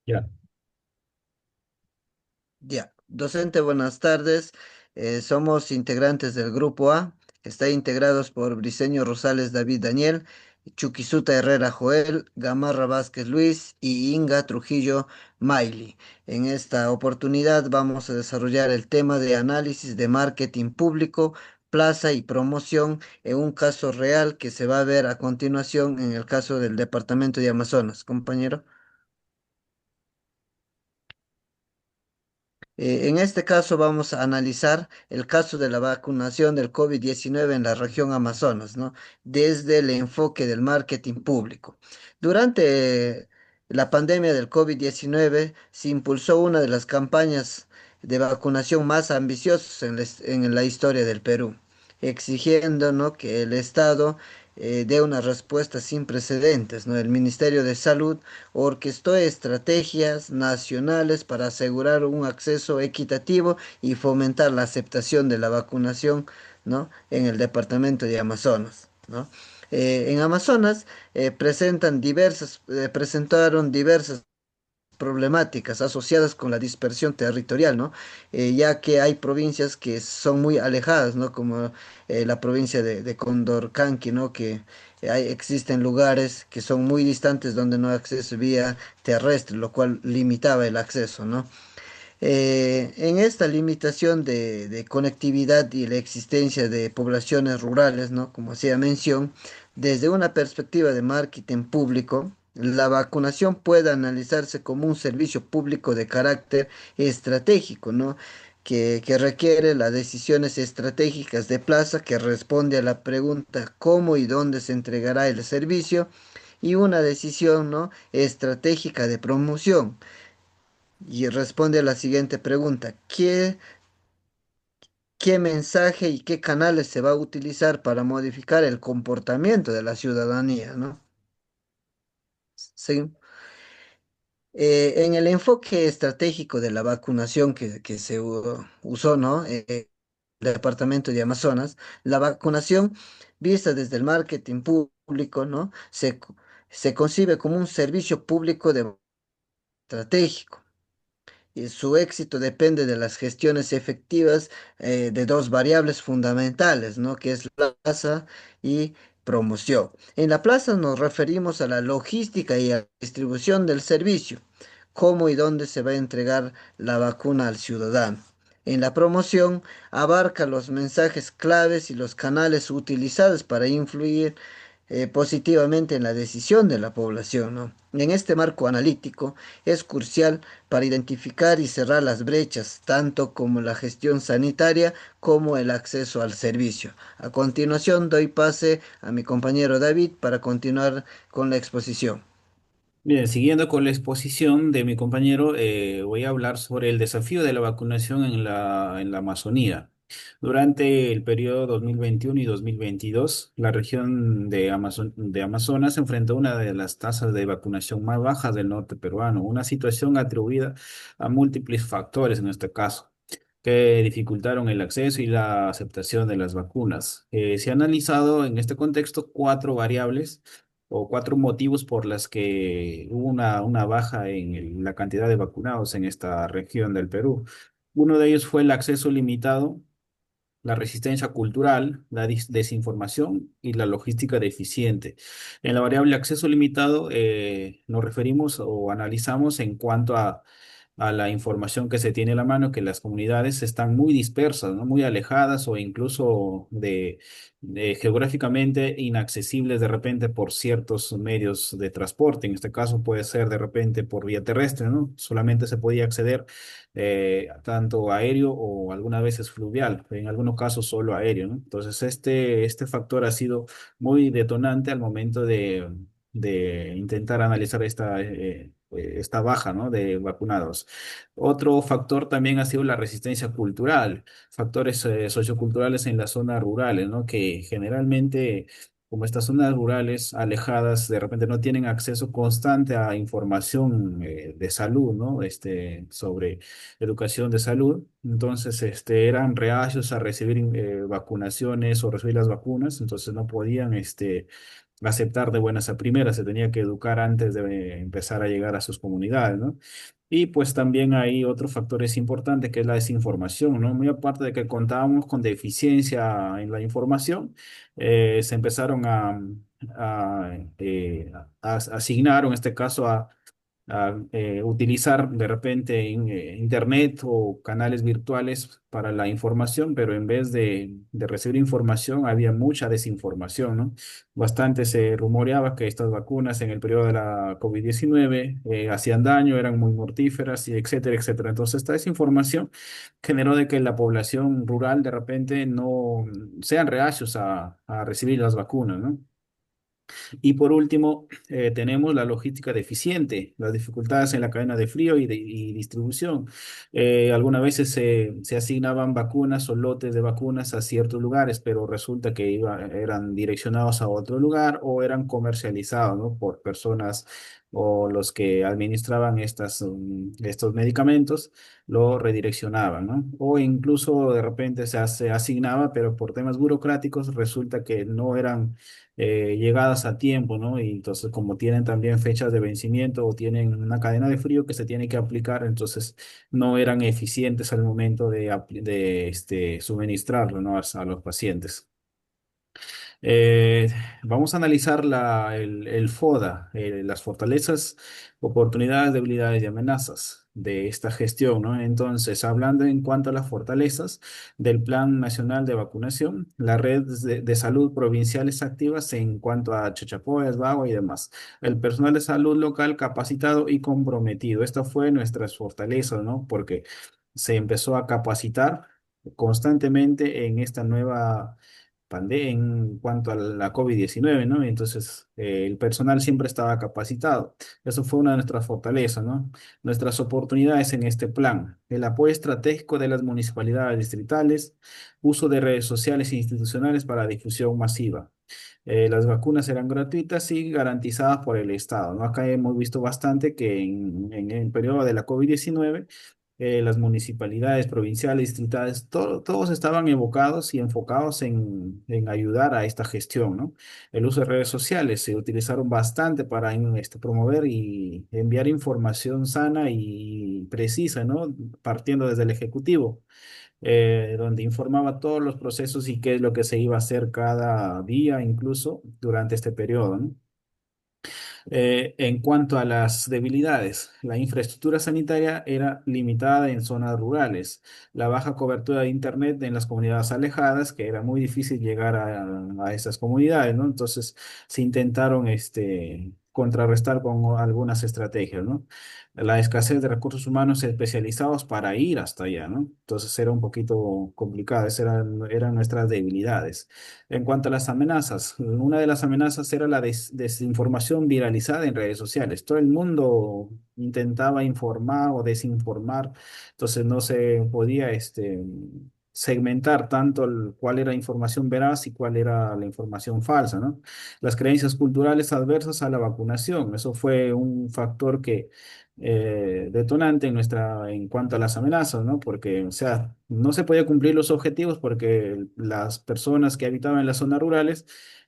Ya. Ya, docente, buenas tardes. Somos integrantes del Grupo A. Está integrados por Briceño Rosales David Daniel, Chuquisuta Herrera Joel, Gamarra Vázquez Luis y Inga Trujillo Maili. En esta oportunidad vamos a desarrollar el tema de análisis de marketing público, plaza y promoción en un caso real que se va a ver a continuación en el caso del departamento de Amazonas. Compañero. En este caso vamos a analizar el caso de la vacunación del COVID-19 en la región Amazonas, ¿no? Desde el enfoque del marketing público. Durante la pandemia del COVID-19 se impulsó una de las campañas de vacunación más ambiciosas en la historia del Perú, exigiendo, ¿no?, que el Estado dé una respuesta sin precedentes, ¿no? El Ministerio de Salud orquestó estrategias nacionales para asegurar un acceso equitativo y fomentar la aceptación de la vacunación, ¿no?, en el departamento de Amazonas, ¿no? En Amazonas presentaron diversas problemáticas asociadas con la dispersión territorial, ¿no? Ya que hay provincias que son muy alejadas, ¿no? Como la provincia de Condorcanqui, ¿no? Existen lugares que son muy distantes donde no hay acceso vía terrestre, lo cual limitaba el acceso, ¿no? En esta limitación de conectividad y la existencia de poblaciones rurales, ¿no?, como hacía mención, desde una perspectiva de marketing público, la vacunación puede analizarse como un servicio público de carácter estratégico, ¿no?, que requiere las decisiones estratégicas de plaza, que responde a la pregunta cómo y dónde se entregará el servicio, y una decisión, ¿no?, estratégica de promoción y responde a la siguiente pregunta: ¿qué mensaje y qué canales se va a utilizar para modificar el comportamiento de la ciudadanía, ¿no? Sí. En el enfoque estratégico de la vacunación que se usó, ¿no? El departamento de Amazonas, la vacunación vista desde el marketing público, ¿no? Se concibe como un servicio público estratégico. Y su éxito depende de las gestiones efectivas de dos variables fundamentales, ¿no?, que es la plaza y promoción. En la plaza nos referimos a la logística y a la distribución del servicio, cómo y dónde se va a entregar la vacuna al ciudadano. En la promoción abarca los mensajes claves y los canales utilizados para influir positivamente en la decisión de la población, ¿no? En este marco analítico es crucial para identificar y cerrar las brechas, tanto como la gestión sanitaria como el acceso al servicio. A continuación, doy pase a mi compañero David para continuar con la exposición. Bien, siguiendo con la exposición de mi compañero, voy a hablar sobre el desafío de la vacunación en la Amazonía. Durante el periodo 2021 y 2022, la región de Amazonas enfrentó una de las tasas de vacunación más bajas del norte peruano, una situación atribuida a múltiples factores en este caso, que dificultaron el acceso y la aceptación de las vacunas. Se ha analizado en este contexto cuatro variables o cuatro motivos por las que hubo una baja en la cantidad de vacunados en esta región del Perú. Uno de ellos fue el acceso limitado, la resistencia cultural, la desinformación y la logística deficiente. En la variable acceso limitado nos referimos o analizamos en cuanto a la información que se tiene a la mano, que las comunidades están muy dispersas, ¿no? Muy alejadas o incluso de geográficamente inaccesibles de repente por ciertos medios de transporte. En este caso puede ser de repente por vía terrestre, ¿no? Solamente se podía acceder tanto aéreo o algunas veces fluvial, en algunos casos solo aéreo, ¿no? Entonces este factor ha sido muy detonante al momento de intentar analizar esta baja, ¿no?, de vacunados. Otro factor también ha sido la resistencia cultural, factores socioculturales en las zonas rurales, ¿no?, que generalmente, como estas zonas rurales alejadas, de repente no tienen acceso constante a información de salud, ¿no? Sobre educación de salud. Entonces, eran reacios a recibir vacunaciones o recibir las vacunas, entonces no podían, aceptar de buenas a primeras, se tenía que educar antes de empezar a llegar a sus comunidades, ¿no? Y pues también hay otro factor es importante que es la desinformación, ¿no? Muy aparte de que contábamos con deficiencia en la información, se empezaron a asignar, o en este caso a utilizar de repente internet o canales virtuales para la información, pero en vez de recibir información había mucha desinformación, ¿no? Bastante se rumoreaba que estas vacunas en el periodo de la COVID-19 hacían daño, eran muy mortíferas, y etcétera, etcétera. Entonces, esta desinformación generó de que la población rural de repente no sean reacios a recibir las vacunas, ¿no? Y por último, tenemos la logística deficiente, las dificultades en la cadena de frío y distribución. Algunas veces se asignaban vacunas o lotes de vacunas a ciertos lugares, pero resulta que eran direccionados a otro lugar o eran comercializados, ¿no? Por personas o los que administraban estos medicamentos lo redireccionaban, ¿no? O incluso de repente se asignaba, pero por temas burocráticos resulta que no eran llegadas a tiempo, ¿no? Y entonces como tienen también fechas de vencimiento o tienen una cadena de frío que se tiene que aplicar, entonces no eran eficientes al momento de suministrarlo, ¿no? A los pacientes. Eh, Vamos a analizar el FODA, las fortalezas, oportunidades, debilidades y amenazas de esta gestión, ¿no? Entonces, hablando en cuanto a las fortalezas del Plan Nacional de Vacunación, la red de salud provinciales activas en cuanto a Chachapoyas, Bagua y demás. El personal de salud local capacitado y comprometido. Esta fue nuestras fortalezas, ¿no? Porque se empezó a capacitar constantemente en esta nueva en cuanto a la COVID-19, ¿no? Entonces, el personal siempre estaba capacitado. Eso fue una de nuestras fortalezas, ¿no? Nuestras oportunidades en este plan, el apoyo estratégico de las municipalidades distritales, uso de redes sociales e institucionales para difusión masiva. Las vacunas eran gratuitas y garantizadas por el Estado, ¿no? Acá hemos visto bastante que en el periodo de la COVID-19 las municipalidades provinciales, distritales, todos estaban evocados y enfocados en ayudar a esta gestión, ¿no? El uso de redes sociales se utilizaron bastante para promover y enviar información sana y precisa, ¿no? Partiendo desde el Ejecutivo, donde informaba todos los procesos y qué es lo que se iba a hacer cada día, incluso durante este periodo, ¿no? En cuanto a las debilidades, la infraestructura sanitaria era limitada en zonas rurales, la baja cobertura de Internet en las comunidades alejadas, que era muy difícil llegar a esas comunidades, ¿no? Entonces se intentaron contrarrestar con algunas estrategias, ¿no? La escasez de recursos humanos especializados para ir hasta allá, ¿no? Entonces era un poquito complicado, esas eran nuestras debilidades. En cuanto a las amenazas, una de las amenazas era la desinformación viralizada en redes sociales. Todo el mundo intentaba informar o desinformar, entonces no se podía segmentar tanto cuál era información veraz y cuál era la información falsa, ¿no? Las creencias culturales adversas a la vacunación, eso fue un factor que detonante en cuanto a las amenazas, ¿no? Porque, o sea, no se podía cumplir los objetivos porque las personas que habitaban en las zonas rurales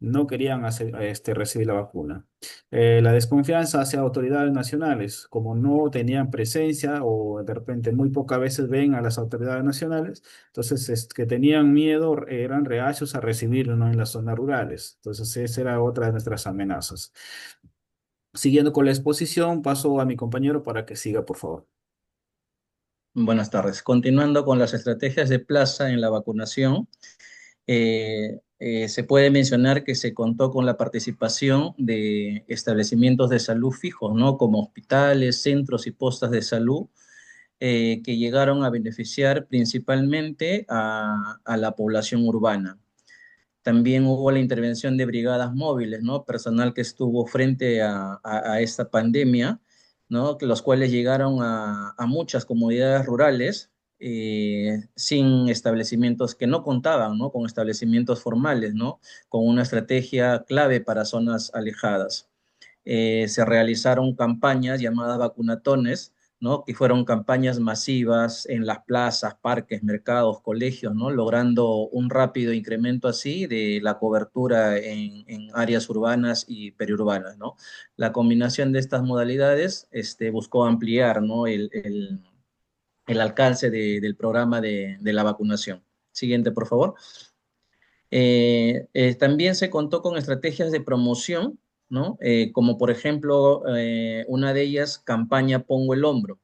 no querían recibir la vacuna. La desconfianza hacia autoridades nacionales, como no tenían presencia o de repente muy pocas veces ven a las autoridades nacionales, entonces que tenían miedo, eran reacios a recibirlo, ¿no? En las zonas rurales. Entonces, esa era otra de nuestras amenazas. Siguiendo con la exposición, paso a mi compañero para que siga, por favor. Buenas tardes. Continuando con las estrategias de plaza en la vacunación, se puede mencionar que se contó con la participación de establecimientos de salud fijos, ¿no? Como hospitales, centros y postas de salud, que llegaron a beneficiar principalmente a la población urbana. También hubo la intervención de brigadas móviles, ¿no? Personal que estuvo frente a esta pandemia, ¿no? Los cuales llegaron a muchas comunidades rurales sin establecimientos que no contaban, ¿no? Con establecimientos formales, ¿no? Con una estrategia clave para zonas alejadas. Se realizaron campañas llamadas vacunatones, ¿no? Que fueron campañas masivas en las plazas, parques, mercados, colegios, ¿no? Logrando un rápido incremento así de la cobertura en áreas urbanas y periurbanas, ¿no? La combinación de estas modalidades buscó ampliar, ¿no? el alcance del programa de la vacunación. Siguiente, por favor. También se contó con estrategias de promoción, ¿no? Como por ejemplo, una de ellas, campaña Pongo el Hombro,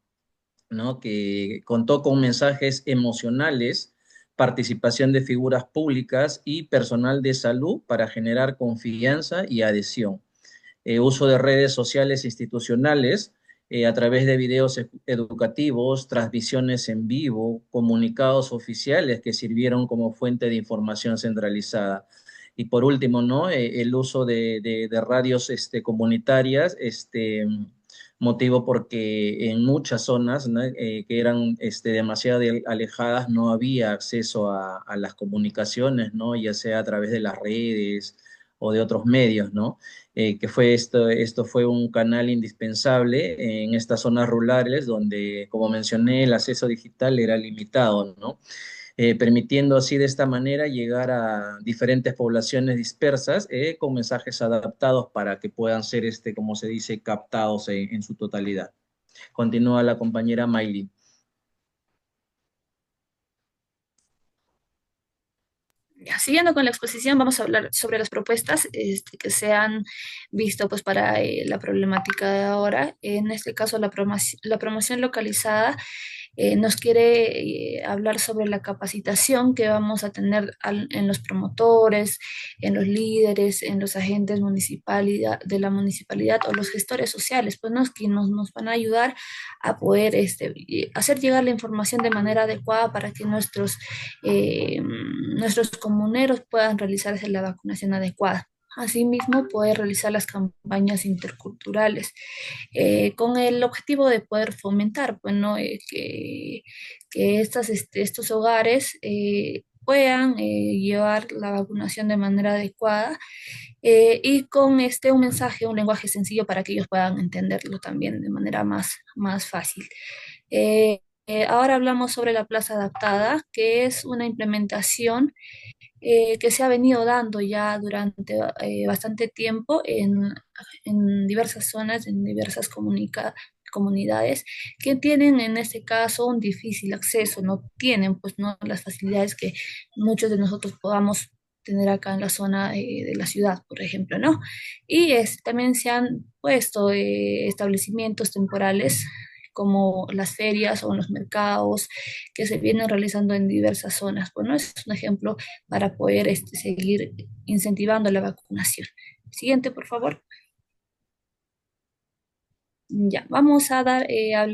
¿no? Que contó con mensajes emocionales, participación de figuras públicas y personal de salud para generar confianza y adhesión. Uso de redes sociales institucionales a través de videos educativos, transmisiones en vivo, comunicados oficiales que sirvieron como fuente de información centralizada. Y por último, ¿no? El uso de radios comunitarias, motivo porque en muchas zonas, ¿no? Que eran demasiado alejadas, no había acceso a las comunicaciones, ¿no? Ya sea a través de las redes o de otros medios, ¿no? Que fue esto fue un canal indispensable en estas zonas rurales donde, como mencioné, el acceso digital era limitado, ¿no? Permitiendo así de esta manera llegar a diferentes poblaciones dispersas con mensajes adaptados para que puedan ser, como se dice, captados en su totalidad. Continúa la compañera Mayli. Ya, siguiendo con la exposición, vamos a hablar sobre las propuestas que se han visto pues, para la problemática de ahora. En este caso, la promoción localizada nos quiere hablar sobre la capacitación que vamos a tener en los promotores, en los líderes, en los agentes de la municipalidad o los gestores sociales, pues que nos van a ayudar a poder hacer llegar la información de manera adecuada para que nuestros comuneros puedan realizarse la vacunación adecuada. Asimismo, poder realizar las campañas interculturales con el objetivo de poder fomentar, pues, ¿no? Que estos hogares puedan llevar la vacunación de manera adecuada y con un mensaje, un lenguaje sencillo para que ellos puedan entenderlo también de manera más fácil. Ahora hablamos sobre la plaza adaptada, que es una implementación que se ha venido dando ya durante bastante tiempo en diversas zonas, en diversas comunidades que tienen en este caso un difícil acceso, no tienen pues no las facilidades que muchos de nosotros podamos tener acá en la zona de la ciudad, por ejemplo, ¿no? Y también se han puesto establecimientos temporales como las ferias o los mercados que se vienen realizando en diversas zonas. Bueno, es un ejemplo para poder seguir incentivando la vacunación. Siguiente, por favor. Ya, vamos a hablar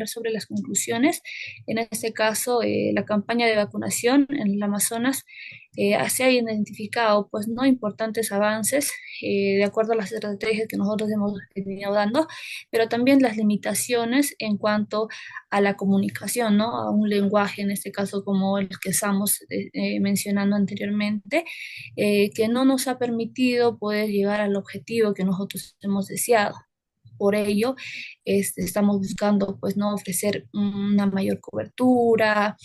sobre las conclusiones. En este caso, la campaña de vacunación en el Amazonas se ha identificado, pues, no importantes avances de acuerdo a las estrategias que nosotros hemos venido dando, pero también las limitaciones en cuanto a la comunicación, ¿no? A un lenguaje, en este caso, como el que estamos mencionando anteriormente, que no nos ha permitido poder llegar al objetivo que nosotros hemos deseado. Por ello, estamos buscando, pues, no ofrecer una mayor cobertura,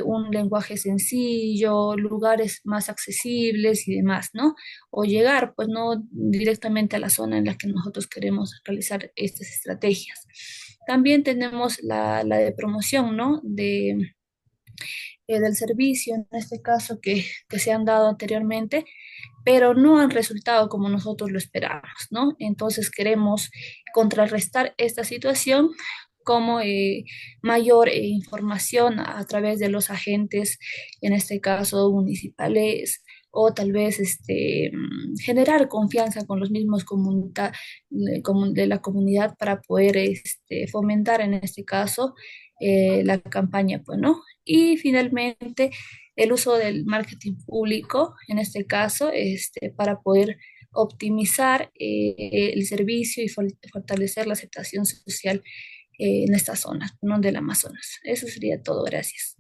un lenguaje sencillo, lugares más accesibles y demás, ¿no? O llegar, pues, no directamente a la zona en la que nosotros queremos realizar estas estrategias. También tenemos la de promoción, ¿no? Del servicio, en este caso, que se han dado anteriormente, pero no han resultado como nosotros lo esperábamos, ¿no? Entonces queremos contrarrestar esta situación como mayor información a través de los agentes, en este caso municipales, o tal vez generar confianza con los mismos de la comunidad para poder fomentar en este caso la campaña, pues, ¿no? Y finalmente el uso del marketing público, en este caso, para poder optimizar el servicio y fortalecer la aceptación social en estas zonas, ¿no? Del Amazonas. Eso sería todo. Gracias.